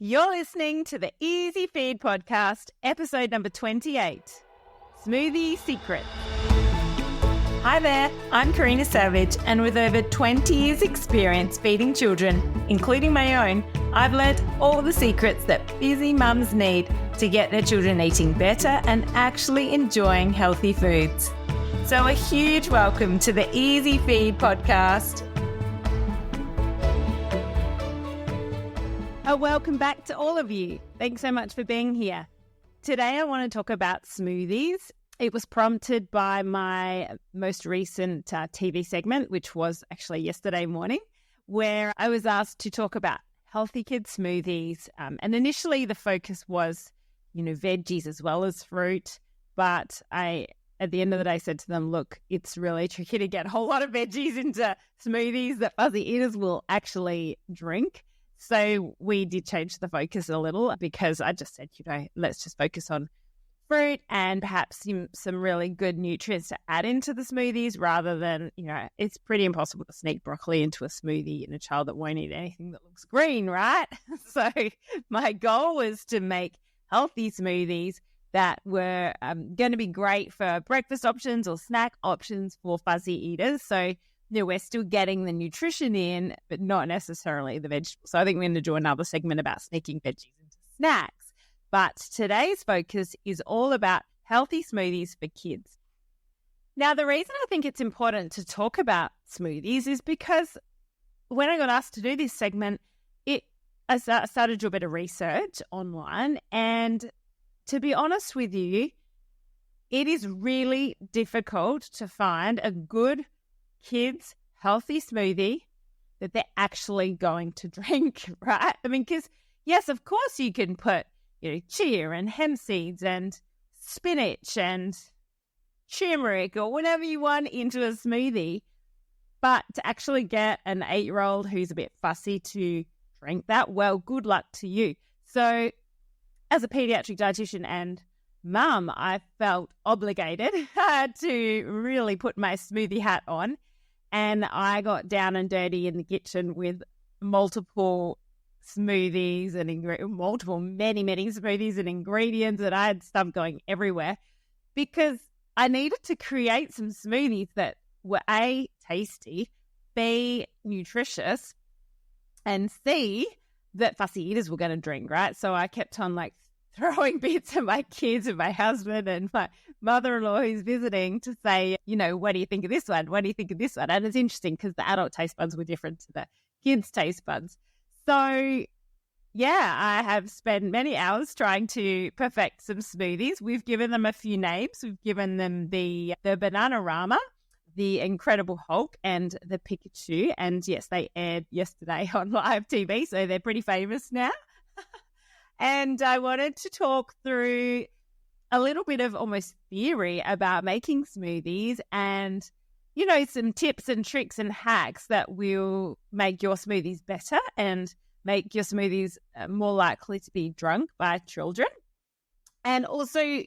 You're listening to the Easy Feed podcast, episode number 28, Smoothie Secrets. Hi there, I'm 𝗕𝗃𝗏 𝗧𝗵𝗶𝗲, and with over 20 years experience feeding children, including my own, I've learned all the secrets that busy mums need to get their children eating better and actually enjoying healthy foods. So a huge welcome to the Easy Feed podcast. Welcome back to all of you. Thanks so much for being here. Today I want to talk about smoothies. It was prompted by my most recent TV segment, which was actually yesterday morning, where I was asked to talk about healthy kid smoothies. And initially the focus was, veggies as well as fruit. But I, at the end of the day, said to them, look, it's really tricky to get a whole lot of veggies into smoothies that fuzzy eaters will actually drink. So we did change the focus a little because I just said, let's just focus on fruit and perhaps some really good nutrients to add into the smoothies rather than, it's pretty impossible to sneak broccoli into a smoothie in a child that won't eat anything that looks green, right? So my goal was to make healthy smoothies that were going to be great for breakfast options or snack options for fuzzy eaters. So we're still getting the nutrition in, but not necessarily the vegetables. So I think we're going to do another segment about sneaking veggies into snacks. But today's focus is all about healthy smoothies for kids. Now, the reason I think it's important to talk about smoothies is because when I got asked to do this segment, I started to do a bit of research online. And to be honest with you, it is really difficult to find a good kids healthy smoothie that they're actually going to drink, right? I mean, because yes, of course you can put, chia and hemp seeds and spinach and turmeric or whatever you want into a smoothie, but to actually get an 8-year-old who's a bit fussy to drink that, well, good luck to you. So as a pediatric dietitian and mum, I felt obligated to really put my smoothie hat on. And I got down and dirty in the kitchen with multiple smoothies and many smoothies and ingredients, and I had stuff going everywhere because I needed to create some smoothies that were A, tasty, B, nutritious, and C, that fussy eaters were going to drink, right? So I kept on throwing bits at my kids and my husband and my mother-in-law who's visiting to say, what do you think of this one? What do you think of this one? And it's interesting because the adult taste buds were different to the kids' taste buds. So, yeah, I have spent many hours trying to perfect some smoothies. We've given them a few names. We've given them the Bananarama, the 𝗕𝗹𝗶𝗿 and the Pikachu. And yes, they aired yesterday on live TV, so they're pretty famous now. And I wanted to talk through a little bit of almost theory about making smoothies and, some tips and tricks and hacks that will make your smoothies better and make your smoothies more likely to be drunk by children. And also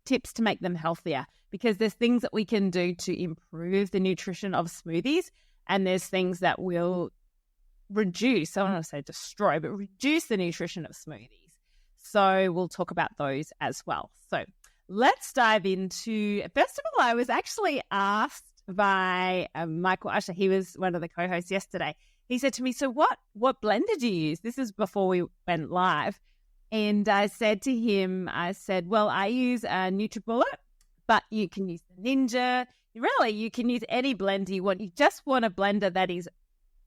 tips to make them healthier because there's things that we can do to improve the nutrition of smoothies and there's things that will reduce, I don't want to say destroy, but reduce the nutrition of smoothies. So we'll talk about those as well. So let's dive into, first of all, I was actually asked by 𝗦𝗺cie, he was one of the co-hosts yesterday. He said to me, so what blender do you use? This is before we went live. And I said to him, well, I use a NutriBullet, but you can use the Ninja. Really, you can use any blender you want. You just want a blender that is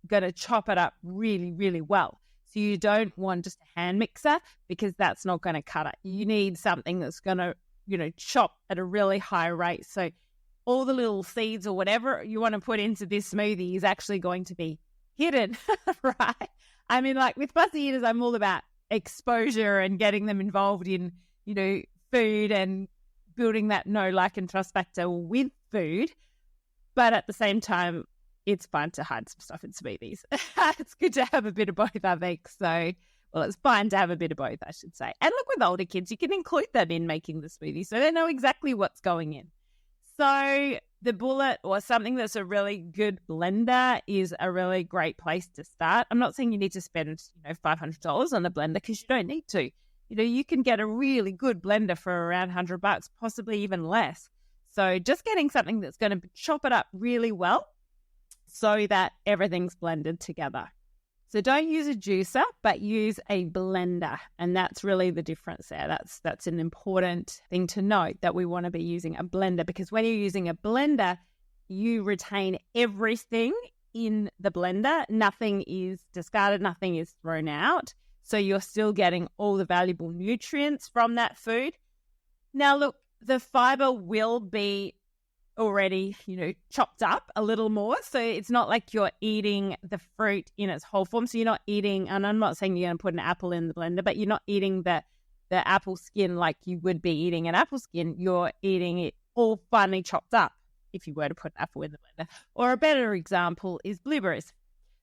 going to chop it up really, really well. So you don't want just a hand mixer because that's not going to cut it. You need something that's going to, chop at a really high rate. So all the little seeds or whatever you want to put into this smoothie is actually going to be hidden, right? I mean, with fuzzy eaters, I'm all about exposure and getting them involved in, food and building that know, like, and trust factor with food. But at the same time, it's fun to hide some stuff in smoothies. It's good to have a bit of both, I think. So, it's fine to have a bit of both, I should say. And look, with older kids, you can include them in making the smoothie so they know exactly what's going in. So the bullet or something that's a really good blender is a really great place to start. I'm not saying you need to spend, $500 on a blender, because you don't need to. You can get a really good blender for around $100, possibly even less. So just getting something that's going to chop it up really well so that everything's blended together. So don't use a juicer, but use a blender. And that's really the difference there. That's an important thing to note, that we want to be using a blender, because when you're using a blender, you retain everything in the blender. Nothing is discarded, nothing is thrown out. So you're still getting all the valuable nutrients from that food. Now, look, the fiber will be already, chopped up a little more. So it's not like you're eating the fruit in its whole form. So you're not eating, and I'm not saying you're going to put an apple in the blender, but you're not eating the apple skin like you would be eating an apple skin. You're eating it all finely chopped up if you were to put an apple in the blender. Or a better example is blueberries.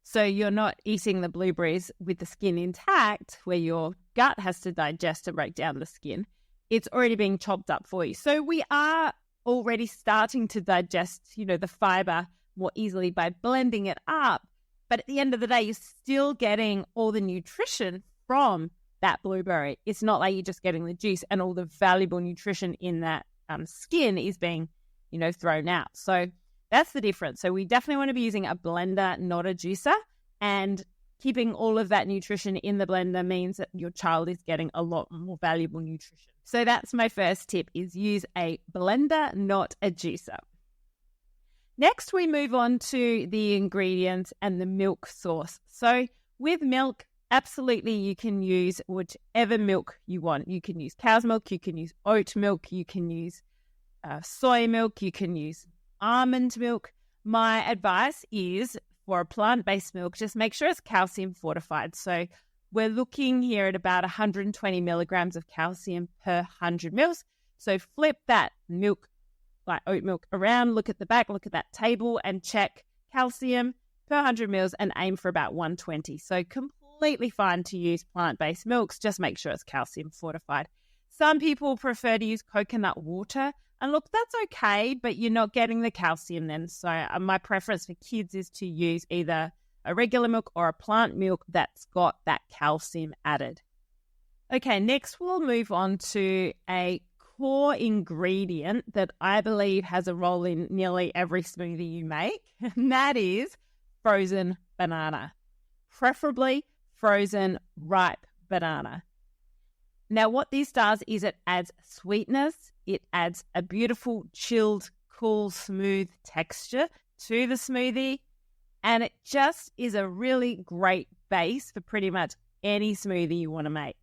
So you're not eating the blueberries with the skin intact, where your gut has to digest and break down the skin. It's already being chopped up for you. So we are already starting to digest, the fiber more easily by blending it up. But at the end of the day, you're still getting all the nutrition from that blueberry. It's not like you're just getting the juice and all the valuable nutrition in that skin is being, thrown out. So that's the difference. So we definitely want to be using a blender, not a juicer. And keeping all of that nutrition in the blender means that your child is getting a lot more valuable nutrition. So that's my first tip, is use a blender, not a juicer. Next, we move on to the ingredients and the milk source. So with milk, absolutely you can use whichever milk you want. You can use cow's milk, you can use oat milk, you can use soy milk, you can use almond milk. My advice is, for a plant-based milk, just make sure it's calcium fortified. So we're looking here at about 120 milligrams of calcium per 100 mils. So flip that milk, like oat milk, around, look at the back, look at that table and check calcium per 100 mils and aim for about 120. So completely fine to use plant-based milks. Just make sure it's calcium fortified. Some people prefer to use coconut water. And look, that's okay, but you're not getting the calcium then. So my preference for kids is to use either a regular milk or a plant milk that's got that calcium added. Okay, next we'll move on to a core ingredient that I believe has a role in nearly every smoothie you make, and that is frozen banana, preferably frozen ripe banana. Now, what this does is it adds sweetness, it adds a beautiful, chilled, cool, smooth texture to the smoothie, and it just is a really great base for pretty much any smoothie you want to make.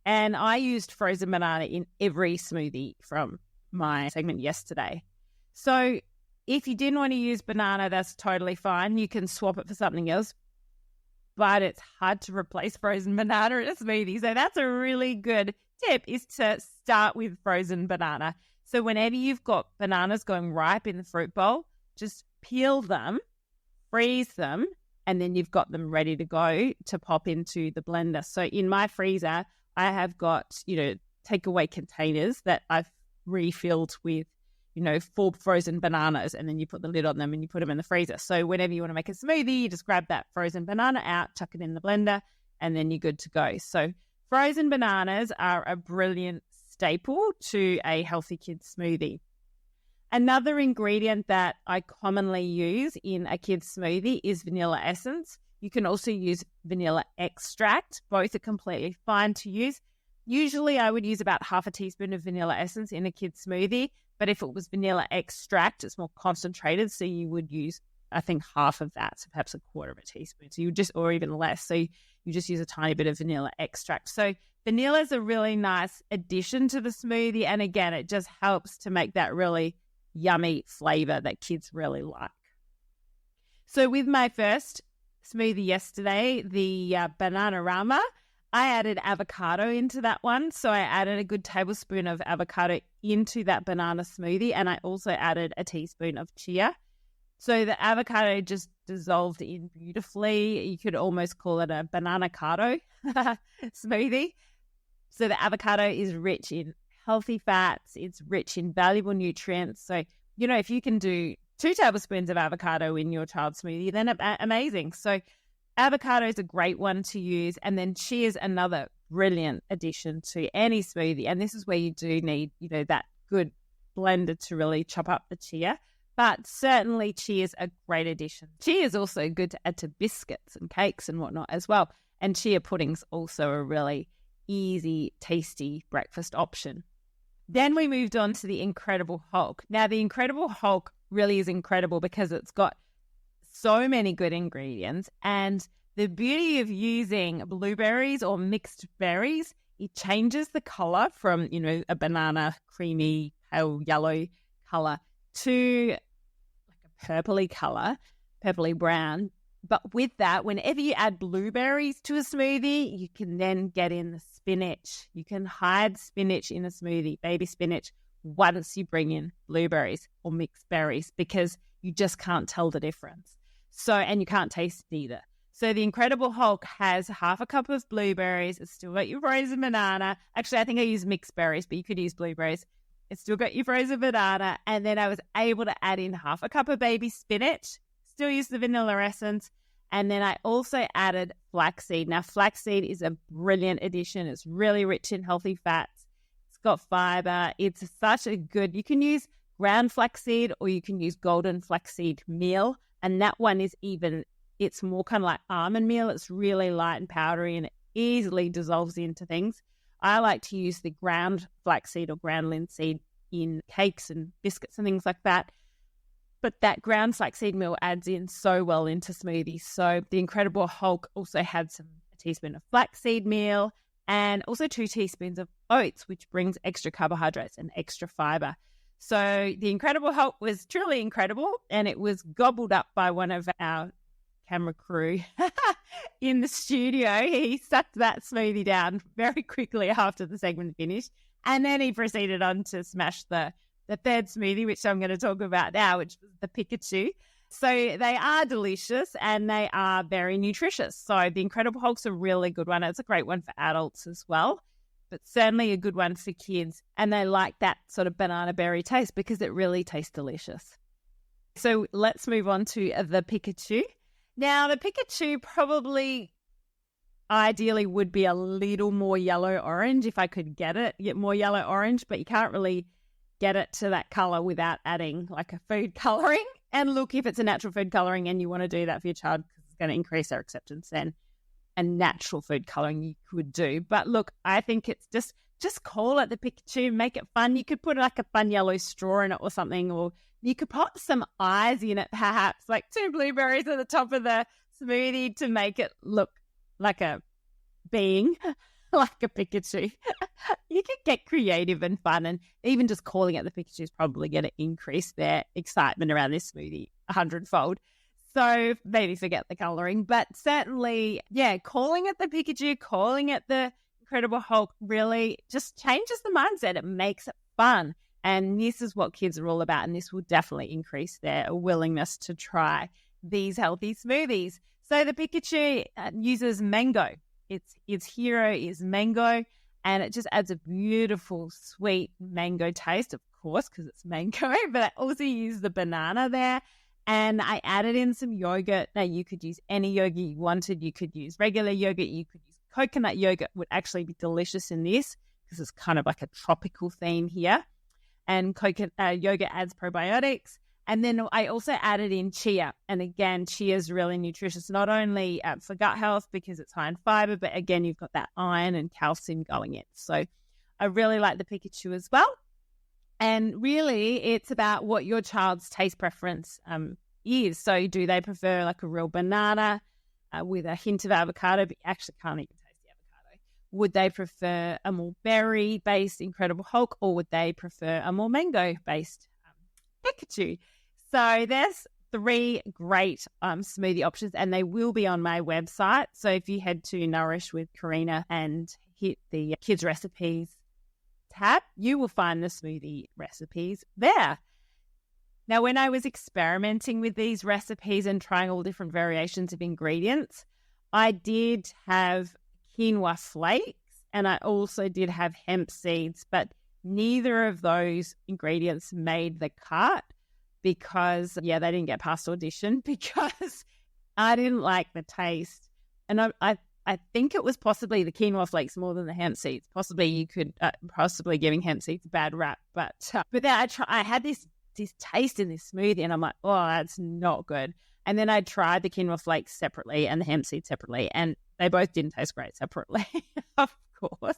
And I used frozen banana in every smoothie from my segment yesterday. So if you didn't want to use banana, that's totally fine. You can swap it for something else. But it's hard to replace frozen banana in a smoothie. So that's a really good tip, is to start with frozen banana. So whenever you've got bananas going ripe in the fruit bowl, just peel them, freeze them, and then you've got them ready to go to pop into the blender. So in my freezer, I have got, takeaway containers that I've refilled with, 4 frozen bananas, and then you put the lid on them and you put them in the freezer. So whenever you want to make a smoothie, you just grab that frozen banana out, chuck it in the blender, and then you're good to go. So frozen bananas are a brilliant staple to a healthy kids smoothie. Another ingredient that I commonly use in a kid's smoothie is vanilla essence. You can also use vanilla extract. Both are completely fine to use. Usually I would use about half a teaspoon of vanilla essence in a kid's smoothie, but if it was vanilla extract, it's more concentrated, so you would use, I think, half of that, so perhaps a quarter of a teaspoon. So you just, or even less. So you just use a tiny bit of vanilla extract. So vanilla is a really nice addition to the smoothie, and again, it just helps to make that really yummy flavor that kids really like. So with my first smoothie yesterday, the Bananarama, I added avocado into that one. So I added a good tablespoon of avocado into that banana smoothie, and I also added a teaspoon of chia. So the avocado just dissolved in beautifully. You could almost call it a banana-cado smoothie. So the avocado is rich in healthy fats. It's rich in valuable nutrients. So if you can do 2 tablespoons of avocado in your child's smoothie, then amazing. So avocado is a great one to use. And then chia is another brilliant addition to any smoothie. And this is where you do need, that good blender to really chop up the chia. But certainly chia is a great addition. Chia is also good to add to biscuits and cakes and whatnot as well. And chia pudding's also a really easy, tasty breakfast option. Then we moved on to the Incredible Hulk. Now, the Incredible Hulk really is incredible because it's got so many good ingredients. And the beauty of using blueberries or mixed berries, it changes the color from, a banana creamy, pale yellow color to like a purpley color, purpley brown. But with that, whenever you add blueberries to a smoothie, you can then get in the spinach. You can hide spinach in a smoothie, baby spinach, once you bring in blueberries or mixed berries, because you just can't tell the difference. And you can't taste it either. So the Incredible Hulk has half a cup of blueberries. It's still got your frozen banana. Actually, I think I used mixed berries, but you could use blueberries. It's still got your frozen banana. And then I was able to add in half a cup of baby spinach. Still use the vanilla essence. And then I also added flaxseed. Now, flaxseed is a brilliant addition. It's really rich in healthy fats. It's got fiber. It's such a good, you can use ground flaxseed or you can use golden flaxseed meal. And that one is it's more kind of like almond meal. It's really light and powdery and it easily dissolves into things. I like to use the ground flaxseed or ground linseed in cakes and biscuits and things like that. But that ground flaxseed meal adds in so well into smoothies. So the Incredible Hulk also had a teaspoon of flaxseed meal and also 2 teaspoons of oats, which brings extra carbohydrates and extra fiber. So the Incredible Hulk was truly incredible, and it was gobbled up by one of our camera crew in the studio. He sucked that smoothie down very quickly after the segment finished, and then he proceeded on to smash the third smoothie, which I'm going to talk about now, which was the Pikachu. So they are delicious and they are very nutritious. So the Incredible Hulk's a really good one. It's a great one for adults as well, but certainly a good one for kids. And they like that sort of banana berry taste because it really tastes delicious. So let's move on to the Pikachu. Now, the Pikachu probably ideally would be a little more yellow-orange if I could get more yellow-orange, but you can't really get it to that color without adding like a food coloring. And look, if it's a natural food coloring and you want to do that for your child, because it's going to increase their acceptance, then a natural food coloring you could do. But look, I think it's just call it the Pikachu, make it fun. You could put like a fun yellow straw in it or something, or you could pop some eyes in it, perhaps like 2 blueberries at the top of the smoothie to make it look like a being, like a Pikachu. You can get creative and fun, and even just calling it the Pikachu is probably going to increase their excitement around this smoothie 100-fold. So maybe forget the coloring, but certainly, calling it the Pikachu, calling it the Incredible Hulk really just changes the mindset. It makes it fun. And this is what kids are all about, and this will definitely increase their willingness to try these healthy smoothies. So the Pikachu uses mango. Its hero is mango, and it just adds a beautiful, sweet mango taste, of course, because it's mango, but I also use the banana there, and I added in some yogurt. Now, you could use any yogurt you wanted. You could use regular yogurt. You could use coconut yogurt, would actually be delicious in this because it's kind of like a tropical theme here. And yogurt adds probiotics. And then I also added in chia. And again, chia is really nutritious, not only for gut health because it's high in fiber, but again, you've got that iron and calcium going in. So I really like the Pikachu as well. And really, it's about what your child's taste preference is. So do they prefer like a real banana with a hint of avocado, but you actually can't even taste the avocado? Would they prefer a more berry-based Incredible Hulk, or would they prefer a more mango-based Pikachu? So there's 3 great smoothie options, and they will be on my website. So if you head to Nourish with Karina and hit the kids recipes tab, you will find the smoothie recipes there. Now, when I was experimenting with these recipes and trying all different variations of ingredients, I did have quinoa flakes and I also did have hemp seeds, but neither of those ingredients made the cut. because, they didn't get past audition because I didn't like the taste. And I think it was possibly the quinoa flakes more than the hemp seeds. Possibly you could, possibly giving hemp seeds a bad rap. But then I had this taste in this smoothie and I'm like, oh, that's not good. And then I tried the quinoa flakes separately and the hemp seeds separately, and they both didn't taste great separately, of course.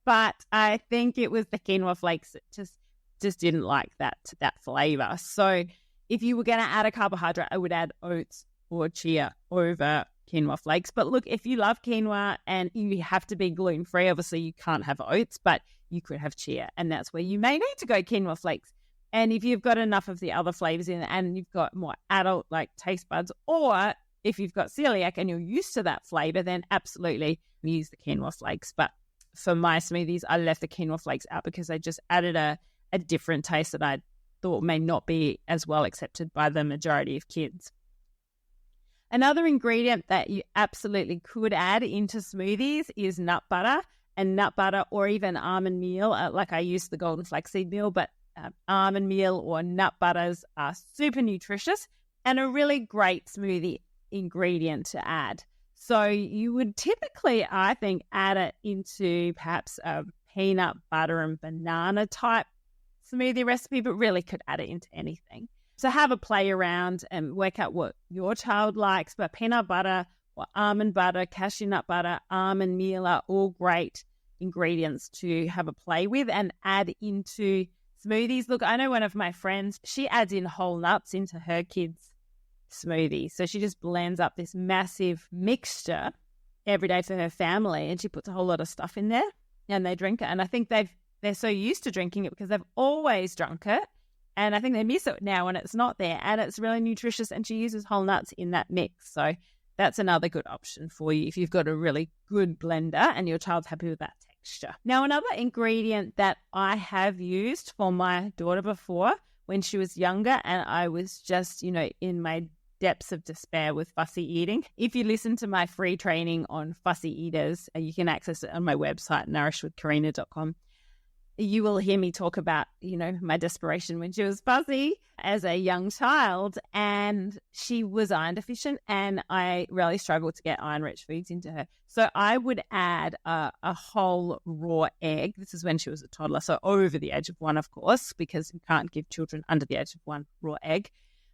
But I think it was the quinoa flakes that just didn't like that flavor. So if you were going to add a carbohydrate, I would add oats or chia over quinoa flakes. But look, if you love quinoa and you have to be gluten-free, obviously you can't have oats, but you could have chia, and that's where you may need to go quinoa flakes. And if you've got enough of the other flavors in it and you've got more adult like taste buds, or if you've got celiac and you're used to that flavor, then absolutely use the quinoa flakes. But for my smoothies, I left the quinoa flakes out because they just added a different taste that I thought may not be as well accepted by the majority of kids. Another ingredient that you absolutely could add into smoothies is nut butter, and nut butter or even almond meal. Like I use the golden flaxseed meal, but almond meal or nut butters are super nutritious and a really great smoothie ingredient to add. So you would typically, I think, add it into perhaps a peanut butter and banana type smoothie recipe, but really could add it into anything. So have a play around and work out what your child likes. But peanut butter or almond butter, cashew nut butter, almond meal are all great ingredients to have a play with and add into smoothies. Look, I know one of my friends, she adds in whole nuts into her kids' smoothie. So she just blends up this massive mixture every day for her family, and she puts a whole lot of stuff in there and they drink it. And I think they're so used to drinking it because they've always drunk it. And I think they miss it now when it's not there, and it's really nutritious, and she uses whole nuts in that mix. So that's another good option for you if you've got a really good blender and your child's happy with that texture. Now, another ingredient that I have used for my daughter before when she was younger, and I was just, in my depths of despair with fussy eating. If you listen to my free training on fussy eaters, you can access it on my website, nourishwithkarina.com. You will hear me talk about, my desperation when she was fussy as a young child, and she was iron deficient, and I really struggled to get iron-rich foods into her. So I would add a whole raw egg. This is when she was a toddler, so over the age of 1, of course, because you can't give children under the age of 1 raw egg.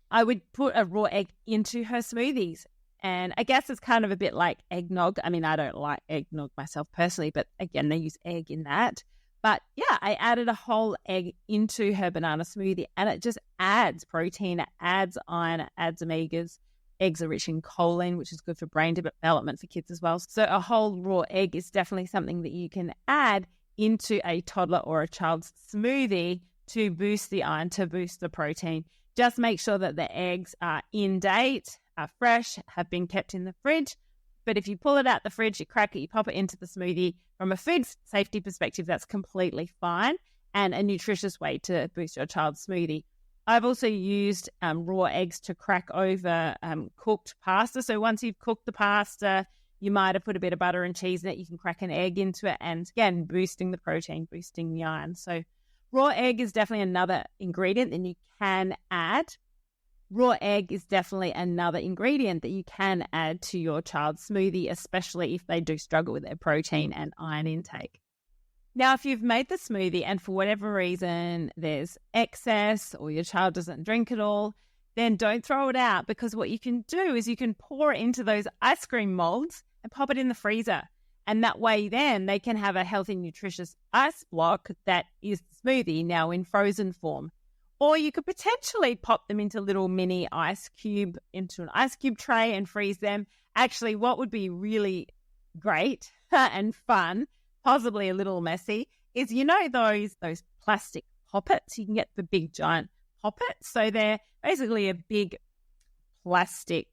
I would put a raw egg into her smoothies. And I guess it's kind of a bit like eggnog. I mean, I don't like eggnog myself personally, but again, they use egg in that. But yeah, I added a whole egg into her banana smoothie, and it just adds protein, it adds iron, it adds omegas. Eggs are rich in choline, which is good for brain development for kids as well. So a whole raw egg is definitely something that you can add into a toddler or a child's smoothie to boost the iron, to boost the protein. Just make sure that the eggs are in date, are fresh, have been kept in the fridge. But if you pull it out the fridge, you crack it, you pop it into the smoothie, from a food safety perspective, that's completely fine and a nutritious way to boost your child's smoothie. I've also used raw eggs to crack over cooked pasta. So once you've cooked the pasta, you might have put a bit of butter and cheese in it. You can crack an egg into it, and again, boosting the protein, boosting the iron. So raw egg is definitely another ingredient that you can add. Raw egg is definitely another ingredient that you can add to your child's smoothie, especially if they do struggle with their protein and iron intake. Now, if you've made the smoothie and for whatever reason there's excess or your child doesn't drink it all, then don't throw it out, because what you can do is you can pour it into those ice cream molds and pop it in the freezer. And that way then they can have a healthy, nutritious ice block that is the smoothie now in frozen form. Or you could potentially pop them into little mini into an ice cube tray and freeze them. Actually, what would be really great and fun, possibly a little messy, is those plastic poppets. You can get the big giant poppets. So they're basically a big plastic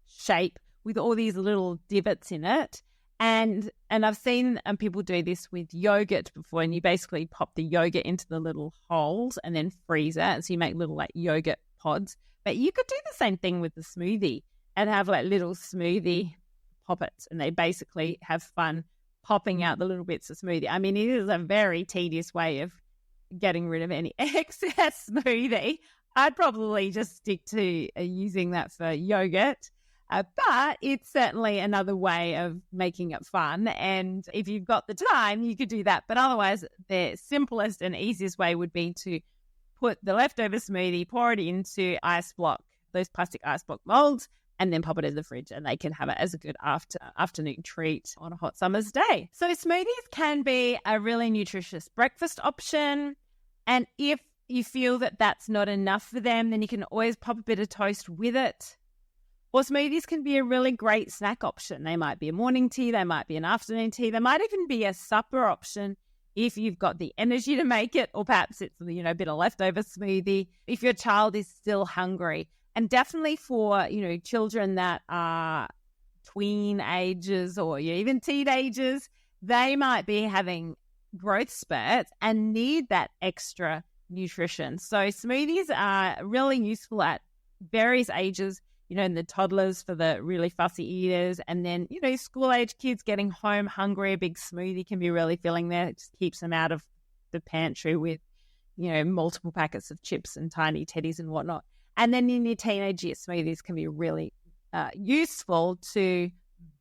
shape with all these little divots in it. And I've seen people do this with yogurt before, and you basically pop the yogurt into the little holes and then freeze it. And so you make little yogurt pods. But you could do the same thing with the smoothie and have little smoothie poppets, and they basically have fun popping out the little bits of smoothie. I mean, it is a very tedious way of getting rid of any excess smoothie. I'd probably just stick to using that for yogurt. But it's certainly another way of making it fun. And if you've got the time, you could do that. But otherwise, the simplest and easiest way would be to put the leftover smoothie, pour it into those plastic ice block molds, and then pop it in the fridge, and they can have it as a good afternoon treat on a hot summer's day. So smoothies can be a really nutritious breakfast option. And if you feel that that's not enough for them, then you can always pop a bit of toast with it. Or smoothies can be a really great snack option. They might be a morning tea, they might be an afternoon tea, they might even be a supper option if you've got the energy to make it, or perhaps it's a bit of leftover smoothie if your child is still hungry. And definitely for children that are tween ages or even teenagers, they might be having growth spurts and need that extra nutrition. So smoothies are really useful at various ages, in the toddlers for the really fussy eaters, and then, school-age kids getting home hungry, a big smoothie can be really filling there. It just keeps them out of the pantry with, multiple packets of chips and tiny teddies and whatnot. And then in your teenage years, smoothies can be really useful to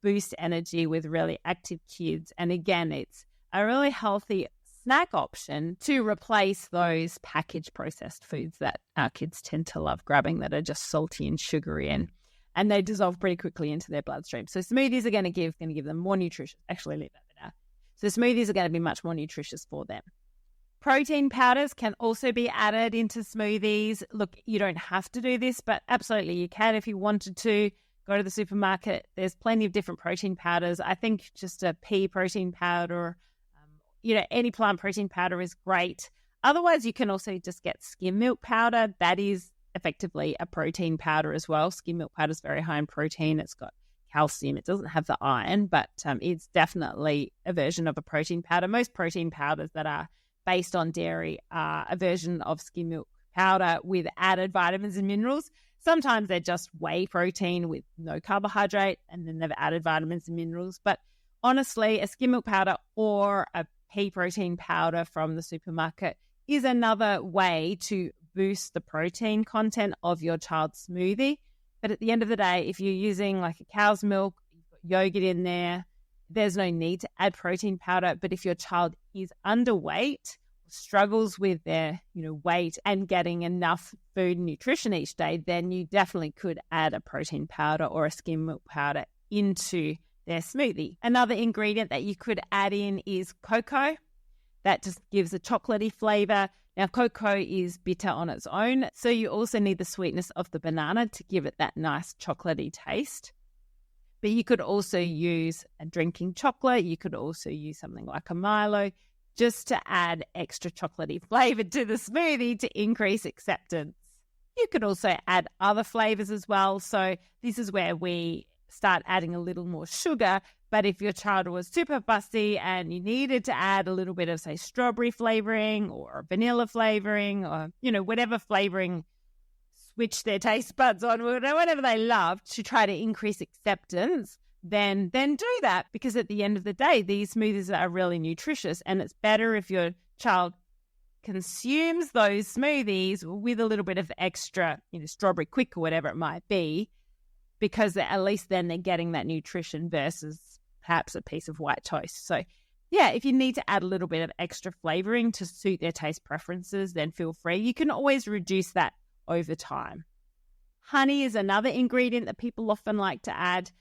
boost energy with really active kids. And again, it's a really healthy snack option to replace those packaged processed foods that our kids tend to love grabbing, that are just salty and sugary, and they dissolve pretty quickly into their bloodstream. So smoothies are going to give them more nutritious. Actually, leave that bit out. So smoothies are going to be much more nutritious for them. Protein powders can also be added into smoothies. Look, you don't have to do this, but absolutely you can if you wanted to. Go to the supermarket. There's plenty of different protein powders. I think just a pea protein powder, any plant protein powder is great. Otherwise, you can also just get skim milk powder. That is effectively a protein powder as well. Skim milk powder is very high in protein. It's got calcium. It doesn't have the iron, but it's definitely a version of a protein powder. Most protein powders that are based on dairy are a version of skim milk powder with added vitamins and minerals. Sometimes they're just whey protein with no carbohydrate, and then they've added vitamins and minerals. But honestly, a skim milk powder or a pea protein powder from the supermarket is another way to boost the protein content of your child's smoothie. But at the end of the day, if you're using like a cow's milk, you've got yogurt in there, there's no need to add protein powder. But if your child is underweight, struggles with their weight and getting enough food and nutrition each day, then you definitely could add a protein powder or a skim milk powder into their smoothie. Another ingredient that you could add in is cocoa. That just gives a chocolatey flavor. Now, cocoa is bitter on its own, so you also need the sweetness of the banana to give it that nice chocolatey taste. But you could also use a drinking chocolate. You could also use something like a Milo, just to add extra chocolatey flavor to the smoothie to increase acceptance. You could also add other flavors as well. So this is where we start adding a little more sugar. But if your child was super fussy and you needed to add a little bit of, say, strawberry flavoring or vanilla flavoring or, whatever flavoring switch their taste buds on, whatever they love to try to increase acceptance, then do that. Because at the end of the day, these smoothies are really nutritious, and it's better if your child consumes those smoothies with a little bit of extra, strawberry quick or whatever it might be, because at least then they're getting that nutrition versus perhaps a piece of white toast. So yeah, if you need to add a little bit of extra flavoring to suit their taste preferences, then feel free. You can always reduce that over time. Honey is another ingredient that people often like to add.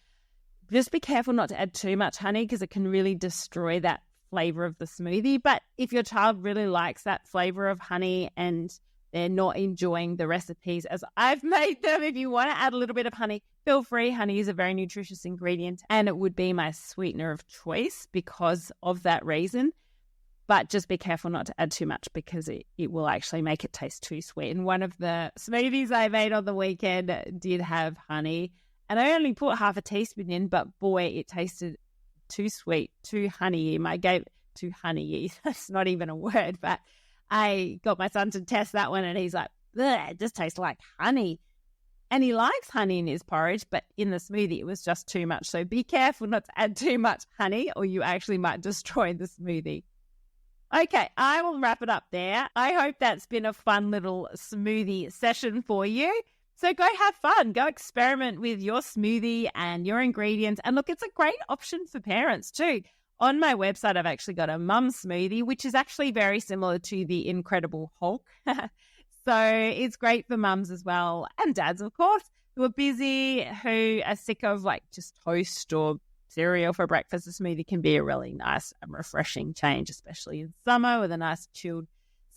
Just be careful not to add too much honey, because it can really destroy that flavor of the smoothie. But if your child really likes that flavor of honey and they're not enjoying the recipes as I've made them, if you want to add a little bit of honey, feel free. Honey is a very nutritious ingredient, and it would be my sweetener of choice because of that reason. But just be careful not to add too much, because it will actually make it taste too sweet. And one of the smoothies I made on the weekend did have honey, and I only put half a teaspoon in, but boy, it tasted too sweet, too honey-y. I gave it too honey-y. That's not even a word, but I got my son to test that one, and he's like, it just tastes like honey. And he likes honey in his porridge, but in the smoothie, it was just too much. So be careful not to add too much honey, or you actually might destroy the smoothie. Okay, I will wrap it up there. I hope that's been a fun little smoothie session for you. So go have fun. Go experiment with your smoothie and your ingredients. And look, it's a great option for parents too. On my website, I've actually got a mum smoothie, which is actually very similar to the Incredible Hulk. So it's great for mums as well, and dads, of course, who are busy, who are sick of like just toast or cereal for breakfast. A smoothie can be a really nice and refreshing change, especially in summer, with a nice chilled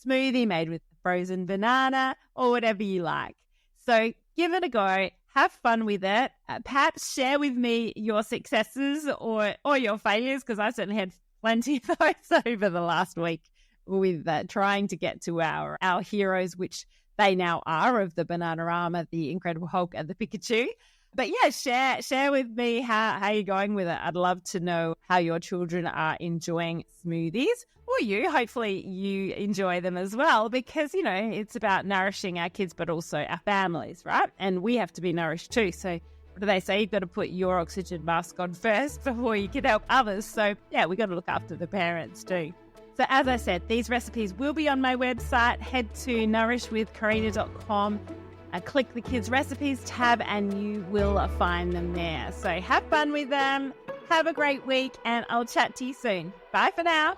smoothie made with frozen banana or whatever you like. So give it a go. Have fun with it. Perhaps share with me your successes or your failures, because I certainly had plenty of those over the last week with trying to get to our heroes, which they now are, of the Bananarama, the Incredible Hulk, and the Pikachu. But yeah, share with me how you're going with it. I'd love to know how your children are enjoying smoothies, or you. Hopefully you enjoy them as well, because, you know, it's about nourishing our kids, but also our families, right? And we have to be nourished too. So what do they say? You've got to put your oxygen mask on first before you can help others. So yeah, we've got to look after the parents too. So as I said, these recipes will be on my website. Head to nourishwithkarina.com, click the Kids Recipes tab, and you will find them there. So have fun with them. Have a great week, and I'll chat to you soon. Bye for now.